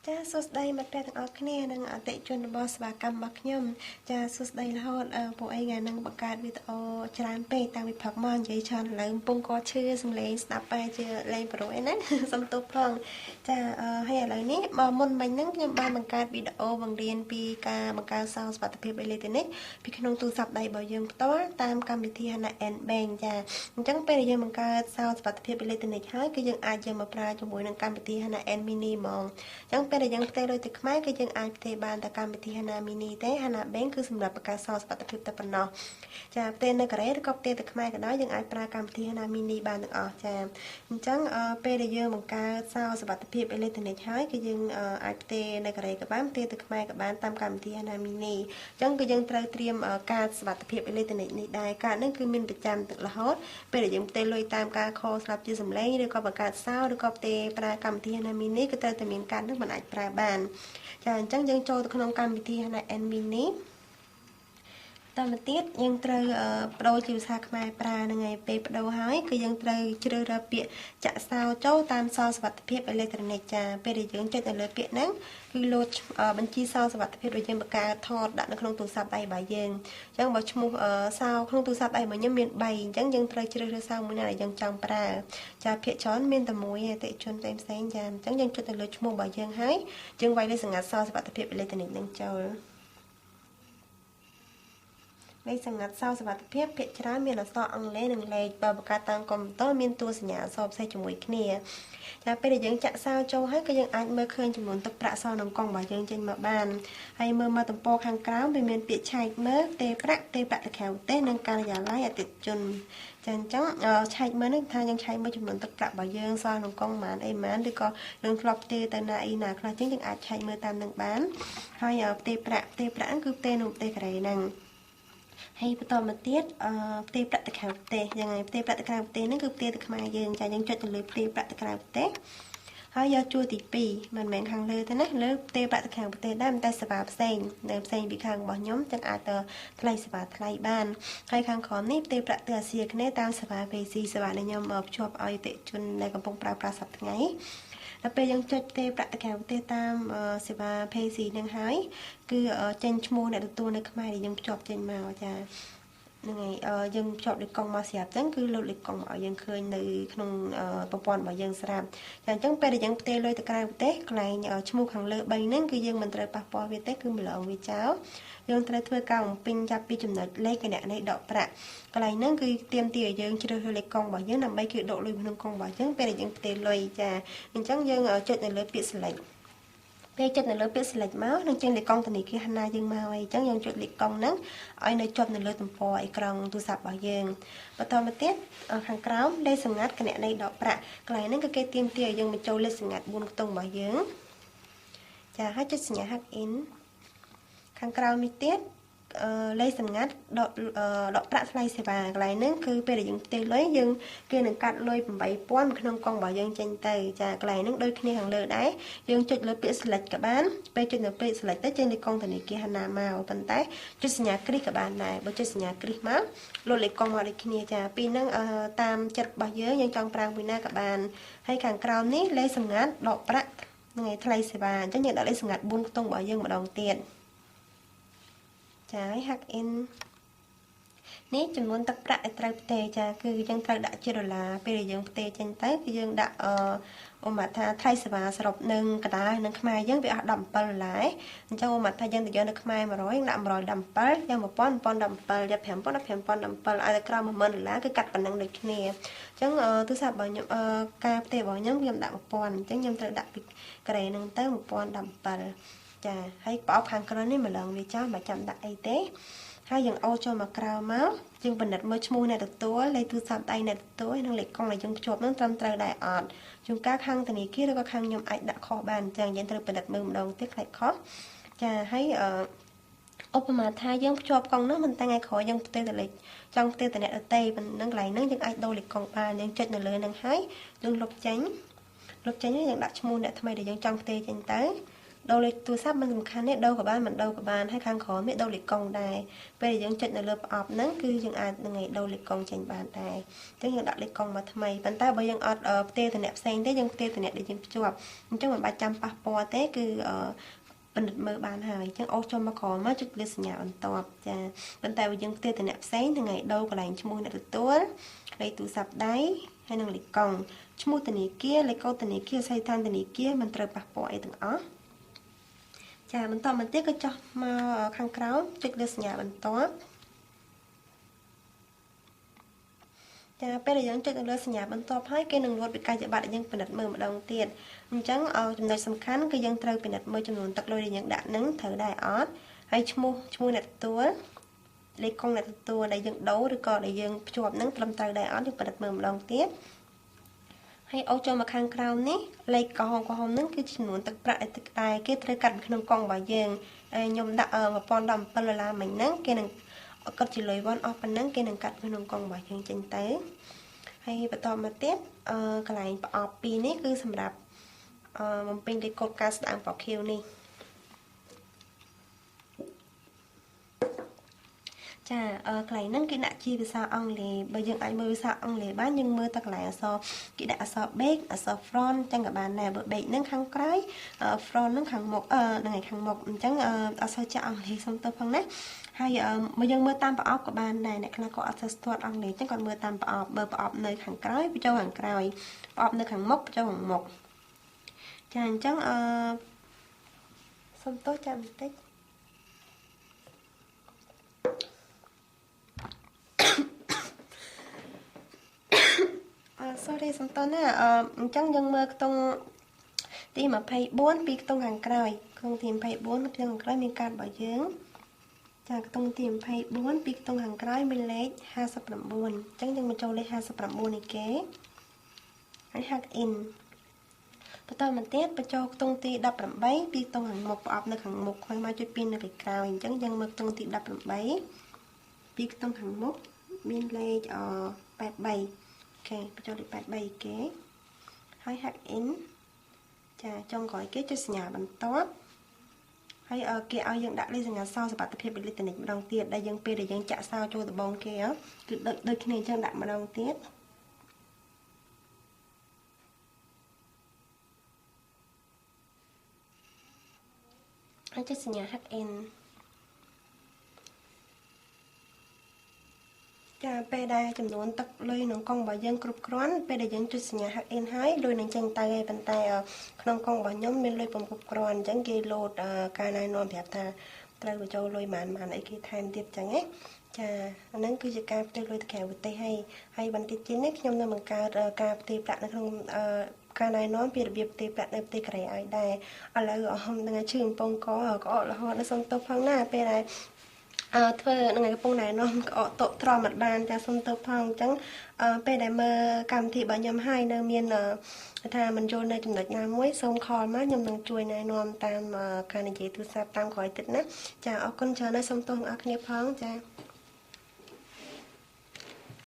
ចាសួស្តីមិត្តភ័ក្តិទាំងអស់គ្នានិងអតិថិជនរបស់សេវាកម្មរបស់ខ្ញុំចាសួស្តីរហូតពួកអីថ្ងៃហ្នឹងបង្កើតវីដេអូច្រើនពេកតាំងពីព្រឹកមកនិយាយច្រើនឥឡូវកំពុងក៏ឈឺសំឡេងស្ដាប់បែរជាលេងប្រូអីណាសុំទោសផងចាហើយឥឡូវនេះមុនមិញហ្នឹងខ្ញុំបានបង្កើតវីដេអូបង្រៀនពីការបង្កើតសោសុវត្ថិភាពអេឡិចត្រូនិកពីក្នុងទូរស័ព្ទដៃរបស់យើងផ្ទាល់តាមកម្មវិធី HANA N Bank ចាអញ្ចឹងពេលដែលយើងបង្កើតសោសុវត្ថិភាពអេឡិចត្រូនិកហើយគឺយើងអាចយកមកប្រើជាមួយនឹងកម្មវិធី HANA N Mini ហ្មងអញ្ចឹងពេលដែលយើងផ្ទេរលុយទៅខ្មែរគឺយើងអាចផ្ទេរបានតែកម្មវិធី HANA Mini ទេ HANA Bank គឺសម្រាប់បង្កើតសោសុវត្ថិភាពតែប៉ុណ្ណោះចាផ្ទេរនៅកូរ៉េឬក៏ផ្ទេរទៅខ្មែរក៏ដោយយើងអាចប្រើកម្មវិធី HANA Mini បានទាំងអស់ចាអញ្ចឹងពេលដែលយើងបង្កើតសោសុវត្ថិភាពអេឡិចត្រូនិកហើយគឺយើងអាចផ្ទេរនៅកូរ៉េក៏បានផ្ទេរទៅខ្មែរក៏បានតាមកម្មវិធី HANA Mini អញ្ចឹងគឺយើងត្រូវត្រៀមកាតសុវត្ថិភាពអេឡិចត្រូនិកនេះដែរកាតនេះគឺមានប្រចាំរហូតពេលដែលយើងផ្ទេរលុយតាមការខលស្រាប់ជាសម្លេងឬក៏បង្កើតសោឬក៏ផ្ទេរប្រើកម្មវិធី HANA Mini គឺត្រូវតែមានកាតនេះមិនអាចប្រើបានចាអញ្ចឹងយើងចូលទៅក្នុងកម្មវិធី HANA N Mini តទៅទៀតយើងត្រូវបដូរជាភាសាខ្មែរប្រើនឹងឯពេលបដូរហើយគឺយើងត្រូវជ្រើសរើសពាក្យចាក់សោចូលតាមសោសុវត្ថិភាពអេឡិចត្រូនិកចាពេលដែលយើងចុចទៅលើពាក្យហ្នឹងគឺលោតបញ្ជីសោសុវត្ថិភាពដែលយើងបង្កើតថតដាក់នៅក្នុងទូរស័ព្ទដៃរបស់យើងអញ្ចឹងបើឈ្មោះសោក្នុងទូរស័ព្ទដៃរបស់ខ្ញុំមាន3អញ្ចឹងយើងត្រូវជ្រើសរើសសោមួយណាដែលយើងចង់ប្រើចាភាគច្រើនមានតែមួយអតិថិជនផ្សេងៗចាអញ្ចឹងយើងចុចទៅលើឈ្មោះរបស់យើងហើយយើងវាយលេខសម្ងាត់សោសុវត្ថិភាពអេឡិចត្រូនិកនឹងចូលលេខសម្ងាត់សោសុវត្ថិភាពភាគច្រើនមានអក្សរអង់គ្លេសនិងលេខបើបង្កើតតាមកុំព្យូទ័រមានតួសញ្ញាអក្សរផ្សេងជាមួយគ្នាចាពេលដែលយើងចាក់សោចូលហើយក៏យើងអាចមើលឃើញចំនួនទឹកប្រាក់សក្នុងកង់របស់យើងចេញមកបានហើយមើលមកទំព័រខាងក្រោមវាមានពាក្យឆែកមើលផ្ទេរប្រាក់ទៅក្រៅប្រទេសនិងការិយាល័យអតិថិជនចាអញ្ចឹងឆែកមើលនេះថាយើងឆែកមើលចំនួនទឹកប្រាក់របស់យើងសល់ក្នុងកង់ប៉ុន្មានអីប៉ុន្មានឬក៏យើងធ្លាប់ផ្ទេរទៅណាអីណាខ្លះចឹងយើងអាចឆែកមើលតាមនឹងបានហើយផ្ទេរប្រាក់គឺផ្ទេរនៅប្រទេសកូរ៉េហ្នឹងហើយបន្តមកទៀតផ្ទេរប្រាក់ទៅក្រៅប្រទេសយ៉ាងហើយផ្ទេរប្រាក់ទៅក្រៅប្រទេសហ្នឹងគឺផ្ទេរទៅខ្មែរយើងចាយើងចុចទៅលើផ្ទេរប្រាក់ទៅក្រៅប្រទេសហើយយកជួរទី2មិនមែនខាងលើទេណាលើផ្ទេរប្រាក់ទៅខាងប្រទេសដែរតែសេវាផ្សេងនៅផ្សេងពីខាងរបស់ខ្ញុំចឹងអាចទៅថ្លៃសេវាថ្លៃបានហើយខាងក្រោមនេះផ្ទេរប្រាក់ទៅអាស៊ីអាគ្នេយ៍តាមសេវា PC សេវាដែលខ្ញុំភ្ជាប់ឲ្យអតិថិជនដែលកំពុងប្រើប្រាស់សប្តាហ៍ថ្ងៃដល់ពេលយើងចុចផ្ទេរប្រាក់ទៅក្រៅប្រទេសតាមសេវា PC ហ្នឹងហើយគឺចេញឈ្មោះអ្នកទទួលនៅខ្មែរដែលយើងភ្ជាប់ចេញមកចាហ្នឹងហើយយើងភ្ជាប់លេខកង់មកស្រាប់ចឹងគឺលោតលេខកង់មកឲ្យយើងឃើញនៅក្នុងប្រព័ន្ធរបស់យើងស្រាប់ចាអញ្ចឹងពេលដែលយើងផ្ទេរលុយទៅក្រៅប្រទេសកន្លែងឈ្មោះខាងលើ3ហ្នឹងគឺយើងមិនត្រូវប៉ះពាល់វាទេគឺម្លងវាចោលយើងត្រូវធ្វើការបំពេញចាប់ពីចំណុចលេខគណនីដកប្រាក់កន្លែងហ្នឹងគឺទាមទារឲ្យយើងជ្រើសរើសលេខកង់របស់យើងដើម្បីគឺដកលុយក្នុងកង់របស់យើងពេលដែលយើងផ្ទេរលុយចាអញ្ចឹងយើងចុចនៅលើពាក្យ select ពេលចុចនៅលើពាក្យ select មកនឹងចេញលេខកង់ធនាគារ HANA យើងមកហើយអញ្ចឹងយើងចុចលេខកង់ហ្នឹងឲ្យនៅជាប់នៅលើទំព័រអេក្រង់ទូរស័ព្ទរបស់យើងបន្តមកទៀតខាងក្រោមលេខសម្ងាត់គណនីដកប្រាក់កន្លែងហ្នឹងគឺគេទាមទារឲ្យយើងបញ្ចូលលេខសម្ងាត់4ខ្ទង់របស់យើងចាហើយចុចសញ្ញា hack in ខាងក្រោមនេះទៀតលេខសម្ងាត់ដកប្រាក់ថ្លៃសេវាកន្លែងហ្នឹងគឺពេលដែលយើងផ្ទេរលុយយើងគេនឹងកាត់លុយ 8,000 ក្នុងកង់របស់យើងចេញទៅចាកន្លែងហ្នឹងដូចគ្នាខាងលើដែរយើងចុចលើពាក្យ select ក៏បានពេលចុចលើពាក្យ select ទៅចេញលេខកង់ធនាគារ HANA មកប៉ុន្តែចុចសញ្ញាគ្រីសក៏បានដែរបើចុចសញ្ញាគ្រីសមកលោតលេខកង់មកដូចគ្នាចាពីហ្នឹងតាមចិត្តរបស់យើងចង់ប្រើមួយណាក៏បានហើយខាងក្រោមនេះលេខសម្ងាត់ដកប្រាក់ថ្ងៃថ្លៃសេវាអញ្ចឹងយើងដាក់លេខសម្ងាត់4ខ្ទង់របស់យើងម្ដងទៀតចាហើយ hack in នេះចំនួនទឹកប្រាក់ដែលត្រូវផ្ទេរចាគឺយើងត្រូវដាក់ជាដុល្លារពេលដែលយើងផ្ទេរចេញទៅគឺយើងដាក់ឧបមាថាថ្លៃសេវាសរុបនឹងកដាលនឹងខ្មែរយើងវាអស់$17អញ្ចឹងឧបមាថាយើងទៅយកនៅខ្មែរ100យើងដាក់117យក1000 1017យក5000 5000 17ឲ្យតែក្រោម$10000គឺកាត់ប៉ុណ្ណឹងដូចគ្នាអញ្ចឹងទូរស័ព្ទរបស់ខ្ញុំការផ្ទេររបស់ខ្ញុំខ្ញុំដាក់1000អញ្ចឹងខ្ញុំត្រូវដាក់ពីកូរ៉េនឹងទៅ1017ចាហើយប្រអប់ខាងក្រោយនេះម្លងវាចោលមិនចាំដាក់អីទេហើយយើងអូសចូលមកក្រៅមកយើងពិនិត្យមើលឈ្មោះអ្នកទទួលលេខទូរស័ព្ទដៃអ្នកទទួលនិងលេខកង់ដែលយើងភ្ជាប់នឹងត្រឹមត្រូវដែរអត់ជួនកាលខាងធនាគារឬក៏ខាងខ្ញុំអាចដាក់ខុសបានអញ្ចឹងយើងត្រូវពិនិត្យមើលម្ដងទៀតខ្លាចខុសចាហើយឧបមាថាយើងភ្ជាប់កង់នោះមិនតែថ្ងៃក្រោយយើងផ្ទេរទៅលេខចង់ផ្ទេរទៅអ្នកដទៃប៉ុណ្ណឹងកន្លែងហ្នឹងយើងអាចដូរលេខកង់បានយើងចុចនៅលើហ្នឹងហើយយើងលុបចេញយើងដាក់ឈ្មោះអ្នកថ្មីដែលយើងចង់ផ្ទេរចេញទៅ ដូរលេខទូរស័ព្ទមិនសំខាន់ទេដូរក៏បានមិនដូរក៏បានហើយខាងក្រោមនេះដូរលេខកុងដែរពេលយើងចុចនៅលើប្រអប់ហ្នឹងគឺយើងអាចនឹងដូរលេខកុងចេញបានដែរអញ្ចឹងយើងដាក់លេខកុងមកថ្មីប៉ុន្តែបើយើងអត់ផ្ទេរតំណែងផ្សេងទេយើងផ្ទេរតំណែងដែលយើងភ្ជាប់អញ្ចឹងមិនបាច់ចាំប៉ះពាល់ទេគឺពិនិត្យមើលបានហើយអញ្ចឹងអូសចូលមកក្រោមមកចុចលើសញ្ញាបន្ទាប់ចាប៉ុន្តែបើយើងផ្ទេរតំណែងផ្សេងថ្ងៃដូរកន្លែងឈ្មោះអ្នកទទួលលេខទូរស័ព្ទដៃហើយនឹងលេខកុងឈ្មោះធនាគារលេខកូដធនាគារស័យដ្ឋានធនាគារមិនត្រូវប៉ះពាល់អីទាំងអស់ចាបន្តមកទៀតក៏ចុះមកខាងក្រោមចុចលើសញ្ញាបន្ទាប់ចាពេលដែលយើងចុចនៅលើសញ្ញាបន្ទាប់ហើយគេនឹងលុបវិក័យប័ត្រដែលយើងពិនិត្យមើលម្ដងទៀតអញ្ចឹងចំណុចសំខាន់គឺយើងត្រូវពិនិត្យមើលចំនួនទឹកលុយដែលយើងដាក់នឹងត្រូវដែរអត់ហើយឈ្មោះអ្នកទទួលលេខកុងអ្នកទទួលដែលយើងដូរឬក៏ដែលយើងភ្ជាប់នឹងត្រឹមត្រូវដែរអត់យើងពិនិត្យមើលម្ដងទៀតហើយអូសចូលមកខាងក្រោមនេះលេខក្រហមហ្នឹងគឺចំនួនទឹកប្រាក់ដែលគេត្រូវកាត់ក្នុងកុងរបស់យើងខ្ញុំដាក់$1017មិញហ្នឹងគេនឹងកត់ជាលុយវ៉ាន់អស់ប៉ុណ្ណឹងគេនឹងកាត់ក្នុងកុងរបស់យើងចេញទៅហើយបន្តមកទៀតកន្លែងប្រអប់2នេះគឺសម្រាប់បំពេញលេខកូដការស្ដាងប្រខៀវនេះចាកន្លែងហ្នឹងគេដាក់ជាភាសាអង់គ្លេសបើយើងអាចមើលភាសាអង់គ្លេសបានយើងមើលតែកន្លែងអក្សរគេដាក់អក្សរ big អក្សរ front ចឹងក៏បានដែរបើ big ហ្នឹងខាងក្រោយ front ហ្នឹងខាងមុខហ្នឹងហើយខាងមុខអញ្ចឹងអក្សរចាក់អង់គ្លេសសុំទោសផងណាហើយមកយើងមើលតាមប្រអប់ក៏បានដែរអ្នកខ្លះក៏អត់ស្ទាត់អង់គ្លេសអញ្ចឹងគាត់មើលតាមប្រអប់បើប្រអប់នៅខាងក្រោយបញ្ចូលខាងក្រោយប្រអប់នៅខាងមុខបញ្ចូលខាងមុខចាអញ្ចឹងសុំទោសចាំបន្តិចsorry សំតណាអញ្ចឹងយើងមើលខ្ទង់ទី24ពីខ្ទង់ខាងក្រោយខ្ទង់ទី24ពីខាងក្រោយមានកាតរបស់យើងចាខ្ទង់ទី24ពីខ្ទង់ខាងក្រោយមានលេខ59អញ្ចឹងយើងមកចូលលេខ59នេះគេហើយ hack in បន្តមកទៀតបញ្ចូលខ្ទង់ទី18ពីខ្ទង់ខាងមុខប្រអប់នៅខាងមុខហើយមកចុចពីនៅពីក្រោយអញ្ចឹងយើងមើលខ្ទង់ទី18ពីខ្ទង់ខាងមុខមានលេខ83អូខេបញ្ចូលលេខ83គេហើយ hack in ចាចុងក្រោយគេចុចសញ្ញាបន្ទាប់ហើយគេឲ្យយើងដាក់លេខសញ្ញាសោសុវត្ថិភាពអេឡិចត្រូនិកម្ដងទៀតដែលយើងពេលដែលយើងចាក់សោចូលដបងគេគឺដូចគ្នាអញ្ចឹងដាក់ម្ដងទៀតហើយចុចសញ្ញា hack in ចាពេលដែលចំនួនទឹកលុយក្នុងកុងរបស់យើងគ្រប់គ្រាន់ពេលដែលយើងចុចសញ្ញា hack in ហើយលុយនឹងចេញទៅឯប៉ុន្តែក្នុងកុងរបស់ខ្ញុំមានលុយពុំគ្រប់គ្រាន់អញ្ចឹងគេលោតការណែនាំប្រាប់ថាត្រូវបញ្ចូលលុយប៉ុន្មានអីគេថែមទៀតអញ្ចឹងណាចាអាហ្នឹងគឺជាការផ្ទេរលុយទៅក្រៅប្រទេសហើយបន្តិចទៀតនេះខ្ញុំនឹងបង្កើតការផ្ទេរប្រាក់នៅក្នុងការណែនាំពីរបៀបផ្ទេរប្រាក់នៅប្រទេសកូរ៉េឲ្យដែរឥឡូវនឹងឲ្យឈឺកំប៉ុងកក្អករហូតដល់សុំទោសផងណាពេលដែលធ្វើនឹងកំពុងណែនាំក្អកតុត្រមមិនបានចាសុំទោសផងអញ្ចឹងពេលដែលមើលកម្មវិធីរបស់ខ្ញុំហើយនៅមានថាមិនយល់នៅចំណុចណាមួយសូមខលមកខ្ញុំនឹងជួយណែនាំតាមការនិយាយទូរស័ព្ទតាមក្រោយទៀតណាចាអរគុណច្រើនហើយសូមទោសអ្នកគ្នាផងចា